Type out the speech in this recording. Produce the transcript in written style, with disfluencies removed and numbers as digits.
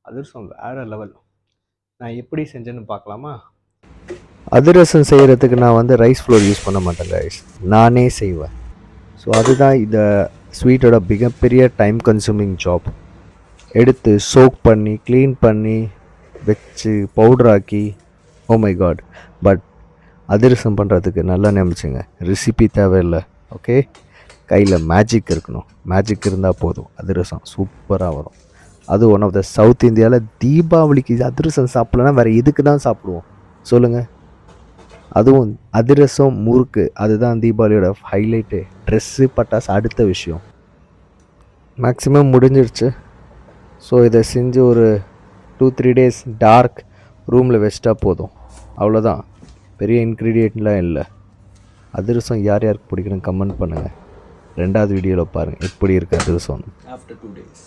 அதிரசம் வேறு லெவல். நான் எப்படி செஞ்சேன்னு பார்க்கலாமா? அதிரசம் செய்கிறதுக்கு நான் வந்து ரைஸ் ஃப்ளோர் யூஸ் பண்ண மாட்டேன் கைஸ், நானே செய்வேன். ஸோ அதுதான் இந்த ஸ்வீட்டோட மிகப்பெரிய டைம் கன்சூமிங் ஜாப். எடுத்து சோக் பண்ணி க்ளீன் பண்ணி வச்சு பவுட்ராக்கி, ஓ மை காட். பட் அதிரசம் பண்ணுறதுக்கு நல்லா நினச்சிங்க, ரெசிபி தேவையில்லை. ஓகே, கையில் மேஜிக் இருக்கணும். மேஜிக் இருந்தால் போதும், அதிரசம் சூப்பராக வரும். அது ஒன் ஆஃப் த சவுத் இந்தியாவில் தீபாவளிக்கு அதிரசம் சாப்பிட்லன்னா வேறு எதுக்கு தான் சாப்பிடுவோம் சொல்லுங்கள்? அதுவும் அதிரசம் முறுக்கு, அதுதான் தீபாவளியோட ஹைலைட்டு. ட்ரெஸ்ஸு பட்டாசு அடுத்த விஷயம். மேக்ஸிமம் முடிஞ்சிருச்சு. ஸோ இதை செஞ்சு ஒரு 2-3 days டார்க் ரூமில் வச்சிட்டா போதும். அவ்வளோதான், பெரிய இன்க்ரீடியண்ட்லாம் இல்லை. அதிரசம் யார் யாருக்கு பிடிக்கணும் கமெண்ட் பண்ணுங்கள். 2வது வீடியோவில் பாருங்கள் எப்படி இருக்குது அதிரசம் ஆஃப்டர் 2 days.